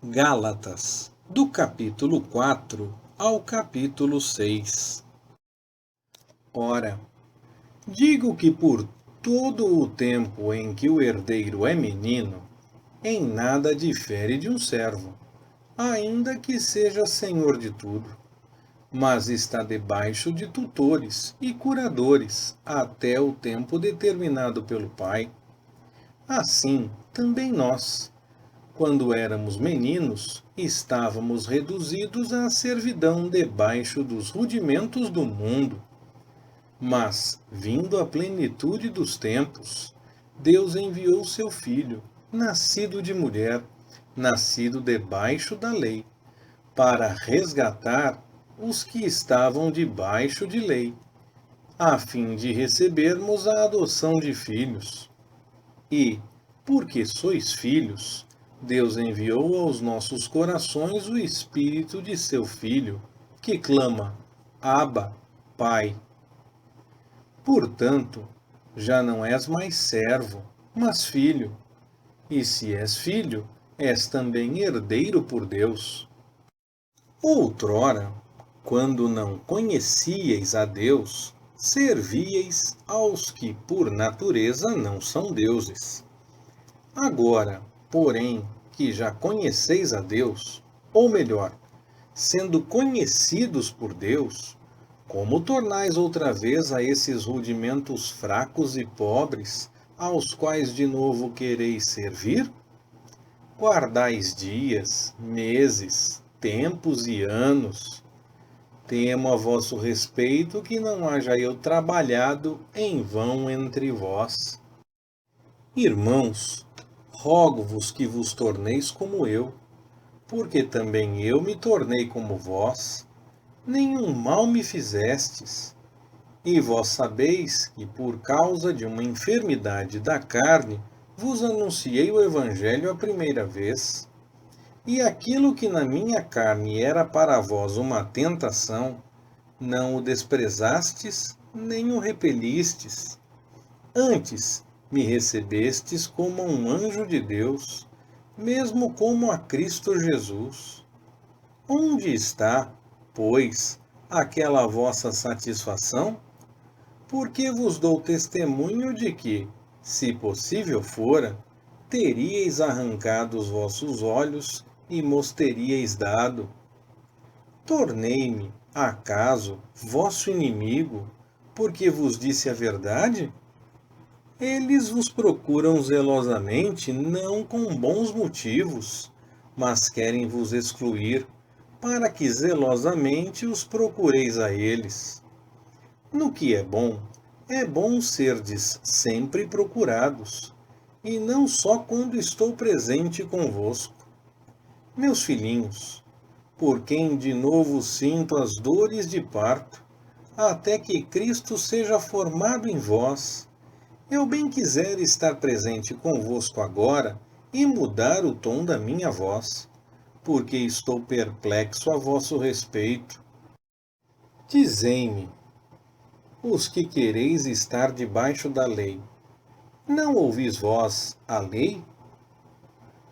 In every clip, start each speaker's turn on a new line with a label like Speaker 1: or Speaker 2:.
Speaker 1: Gálatas, do capítulo 4 ao capítulo 6. Ora, digo que por todo o tempo em que o herdeiro é menino, em nada difere de um servo, ainda que seja senhor de tudo, mas está debaixo de tutores e curadores até o tempo determinado pelo Pai. Assim, também nós, quando éramos meninos, estávamos reduzidos à servidão debaixo dos rudimentos do mundo. Mas, vindo a plenitude dos tempos, Deus enviou seu Filho, nascido de mulher, nascido debaixo da lei, para resgatar os que estavam debaixo de lei, a fim de recebermos a adoção de filhos. E, porque sois filhos, Deus enviou aos nossos corações o Espírito de seu Filho, que clama: Abba, Pai. Portanto, já não és mais servo, mas filho. E se és filho, és também herdeiro por Deus. Outrora, quando não conhecieis a Deus, servíeis aos que por natureza não são deuses. Agora, porém, que já conheceis a Deus, ou melhor, sendo conhecidos por Deus, como tornais outra vez a esses rudimentos fracos e pobres, aos quais de novo quereis servir? Guardais dias, meses, tempos e anos. Temo a vosso respeito que não haja eu trabalhado em vão entre vós. Irmãos, rogo-vos que vos torneis como eu, porque também eu me tornei como vós. Nenhum mal me fizestes. E vós sabeis que, por causa de uma enfermidade da carne, vos anunciei o Evangelho a primeira vez. E aquilo que na minha carne era para vós uma tentação, não o desprezastes, nem o repelistes. Antes, me recebestes como um anjo de Deus, mesmo como a Cristo Jesus. Onde está, pois, aquela vossa satisfação? Porque vos dou testemunho de que, se possível fora, teríeis arrancado os vossos olhos e mos teríeis dado. Tornei-me, acaso, vosso inimigo, porque vos disse a verdade? Eles vos procuram zelosamente, não com bons motivos, mas querem vos excluir, para que zelosamente os procureis a eles. No que é bom serdes sempre procurados, e não só quando estou presente convosco. Meus filhinhos, por quem de novo sinto as dores de parto, até que Cristo seja formado em vós, eu bem quiser estar presente convosco agora e mudar o tom da minha voz, porque estou perplexo a vosso respeito. Dizei-me, os que quereis estar debaixo da lei, não ouvis vós a lei?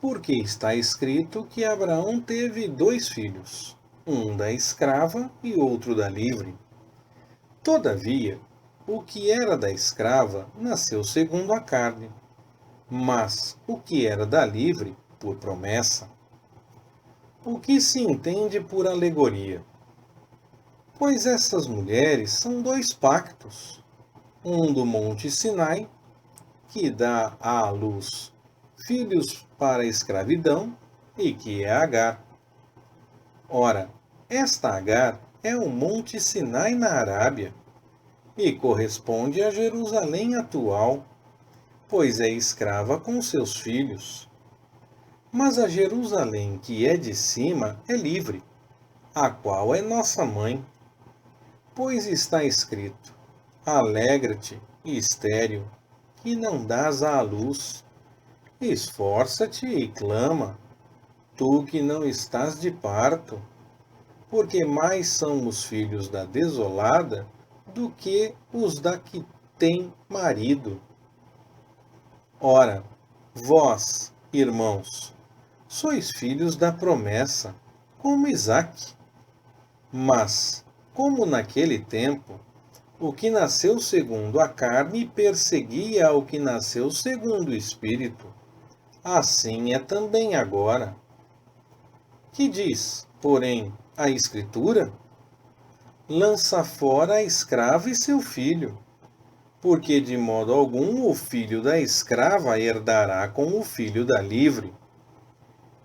Speaker 1: Porque está escrito que Abraão teve 2 filhos, um da escrava e outro da livre. Todavia, o que era da escrava nasceu segundo a carne, mas o que era da livre, por promessa. O que se entende por alegoria? Pois essas mulheres são 2 pactos, um do Monte Sinai, que dá à luz filhos para a escravidão, e que é Agar. Ora, esta Agar é o Monte Sinai na Arábia, e corresponde a Jerusalém atual, pois é escrava com seus filhos. Mas a Jerusalém que é de cima é livre, a qual é nossa mãe. Pois está escrito: Alegra-te, estéril, que não dás à luz. Esforça-te e clama, tu que não estás de parto, porque mais são os filhos da desolada do que os da que tem marido. Ora, vós, irmãos, sois filhos da promessa, como Isaque. Mas, como naquele tempo, o que nasceu segundo a carne perseguia ao que nasceu segundo o Espírito, assim é também agora. Que diz, porém, a Escritura? Lança fora a escrava e seu filho, porque de modo algum o filho da escrava herdará com o filho da livre.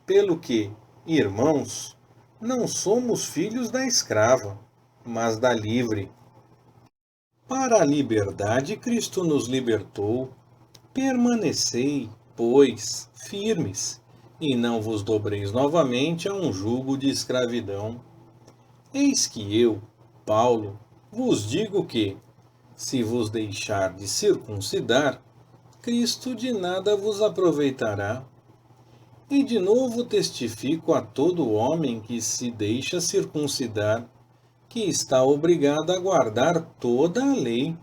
Speaker 1: Pelo que, irmãos, não somos filhos da escrava, mas da livre. Para a liberdade Cristo nos libertou. Permanecei, pois, firmes, e não vos dobreis novamente a um jugo de escravidão. Eis que eu, Paulo, vos digo que, se vos deixar de circuncidar, Cristo de nada vos aproveitará. E de novo testifico a todo homem que se deixa circuncidar, que está obrigado a guardar toda a lei.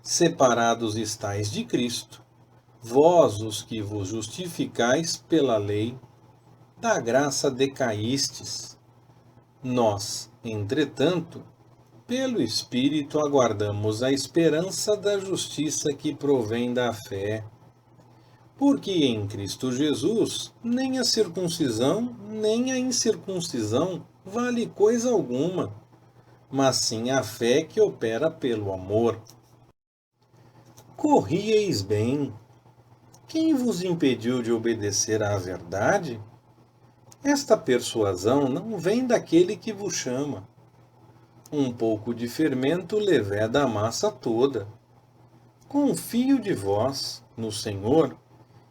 Speaker 1: Separados estáis de Cristo, vós os que vos justificais pela lei, da graça decaístes. Nós, entretanto, pelo Espírito aguardamos a esperança da justiça que provém da fé. Porque em Cristo Jesus, nem a circuncisão, nem a incircuncisão vale coisa alguma, mas sim a fé que opera pelo amor. Corrieis bem. Quem vos impediu de obedecer à verdade? Esta persuasão não vem daquele que vos chama. Um pouco de fermento leveda a massa toda. Confio de vós, no Senhor,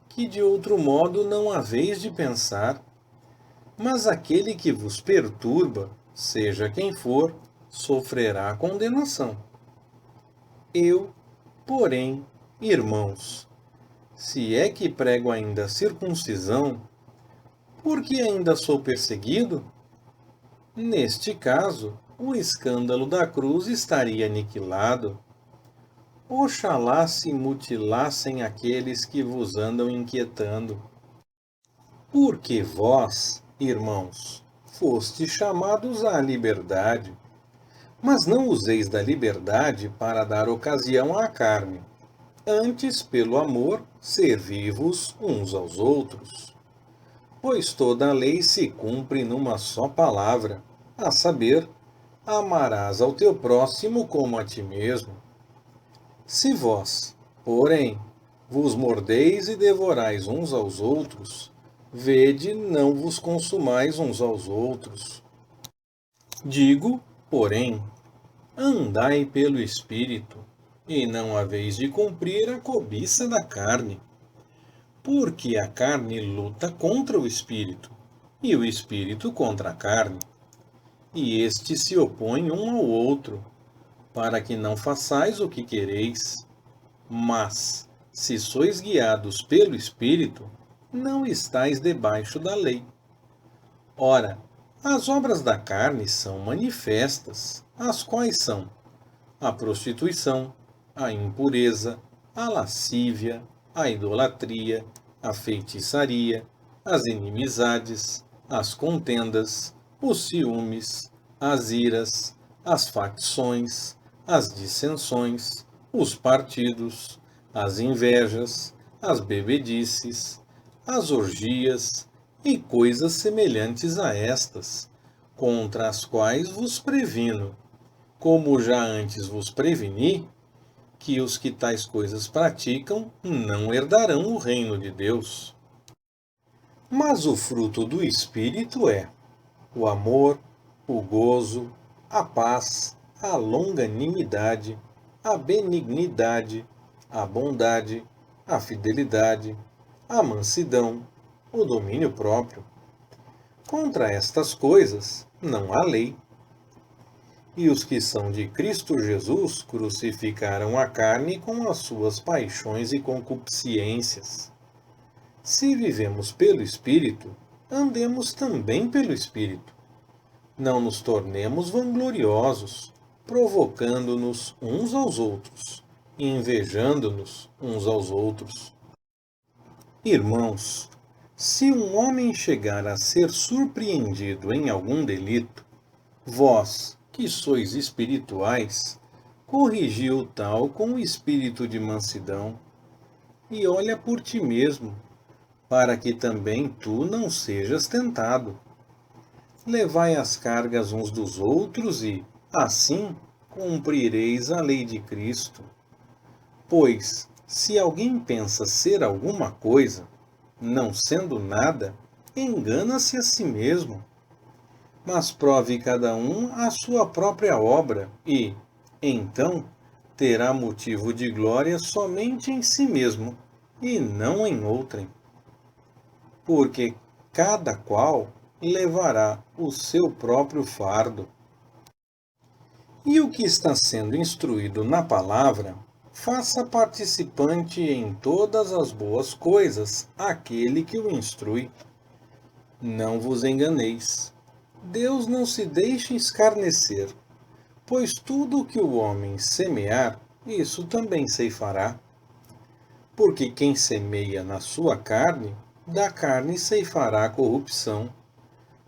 Speaker 1: que de outro modo não haveis de pensar. Mas aquele que vos perturba, seja quem for, sofrerá condenação. Eu, porém, irmãos, se é que prego ainda a circuncisão, por que ainda sou perseguido? Neste caso, o escândalo da cruz estaria aniquilado. Oxalá se mutilassem aqueles que vos andam inquietando. Porque vós, irmãos, fostes chamados à liberdade, mas não useis da liberdade para dar ocasião à carne. Antes, pelo amor, servi-vos uns aos outros. Pois toda a lei se cumpre numa só palavra, a saber, amarás ao teu próximo como a ti mesmo. Se vós, porém, vos mordeis e devorais uns aos outros, vede, não vos consumais uns aos outros. Digo, porém, andai pelo Espírito, e não haveis de cumprir a cobiça da carne. Porque a carne luta contra o Espírito, e o Espírito contra a carne. E estes se opõem um ao outro, para que não façais o que quereis. Mas, se sois guiados pelo Espírito, não estáis debaixo da lei. Ora, as obras da carne são manifestas, as quais são a prostituição, a impureza, a lascívia, a idolatria, a feitiçaria, as inimizades, as contendas, os ciúmes, as iras, as facções, as dissensões, os partidos, as invejas, as bebedices, as orgias e coisas semelhantes a estas, contra as quais vos previno, como já antes vos preveni, que os que tais coisas praticam não herdarão o reino de Deus. Mas o fruto do Espírito é o amor, o gozo, a paz, a longanimidade, a benignidade, a bondade, a fidelidade, a mansidão, o domínio próprio. Contra estas coisas não há lei. E os que são de Cristo Jesus crucificaram a carne com as suas paixões e concupiscências. Se vivemos pelo Espírito, andemos também pelo Espírito. Não nos tornemos vangloriosos, provocando-nos uns aos outros, e invejando-nos uns aos outros. Irmãos, Se um homem chegar a ser surpreendido em algum delito, vós, que sois espirituais, corrigi o tal com o espírito de mansidão, e olha por ti mesmo, para que também tu não sejas tentado. Levai as cargas uns dos outros e, assim, cumprireis a lei de Cristo. Pois, se alguém pensa ser alguma coisa, não sendo nada, engana-se a si mesmo. Mas prove cada um a sua própria obra e, então, terá motivo de glória somente em si mesmo e não em outrem. Porque cada qual levará o seu próprio fardo. E o que está sendo instruído na palavra, faça participante em todas as boas coisas aquele que o instrui. Não vos enganeis. Deus não se deixa escarnecer, pois tudo o que o homem semear, isso também ceifará. Porque quem semeia na sua carne, da carne ceifará a corrupção.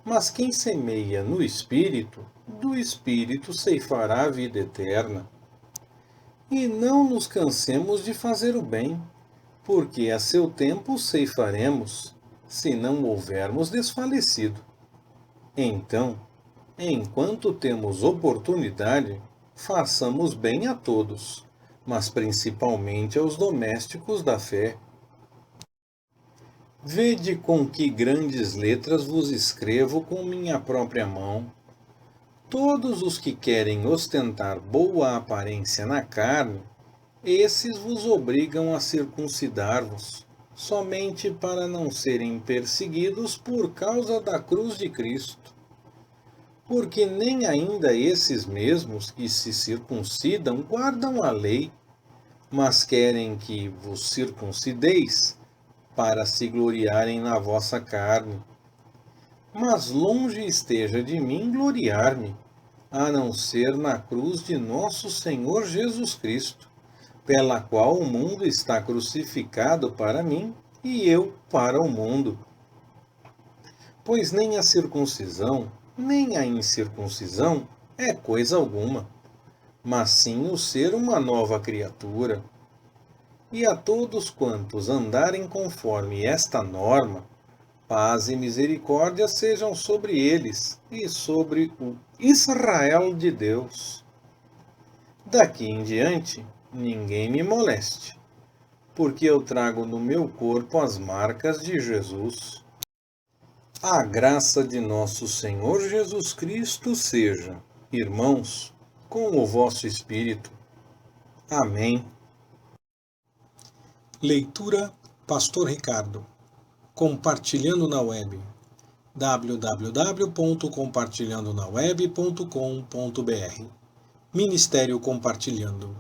Speaker 1: Mas quem semeia no Espírito, do Espírito ceifará a vida eterna. E não nos cansemos de fazer o bem, porque a seu tempo ceifaremos, se não houvermos desfalecido. Então, enquanto temos oportunidade, façamos bem a todos, mas principalmente aos domésticos da fé. Vede com que grandes letras vos escrevo com minha própria mão. Todos os que querem ostentar boa aparência na carne, esses vos obrigam a circuncidar-vos, somente para não serem perseguidos por causa da cruz de Cristo. Porque nem ainda esses mesmos que se circuncidam guardam a lei, mas querem que vos circuncideis, para se gloriarem na vossa carne. Mas longe esteja de mim gloriar-me, a não ser na cruz de nosso Senhor Jesus Cristo, pela qual o mundo está crucificado para mim e eu para o mundo. Pois nem a circuncisão, nem a incircuncisão é coisa alguma, mas sim o ser uma nova criatura. E a todos quantos andarem conforme esta norma, paz e misericórdia sejam sobre eles e sobre o Israel de Deus. Daqui em diante, ninguém me moleste, porque eu trago no meu corpo as marcas de Jesus. A graça de nosso Senhor Jesus Cristo seja, irmãos, com o vosso espírito. Amém. Leitura Pastor Ricardo. Compartilhando na web. www.compartilhandonaweb.com.br. Ministério Compartilhando.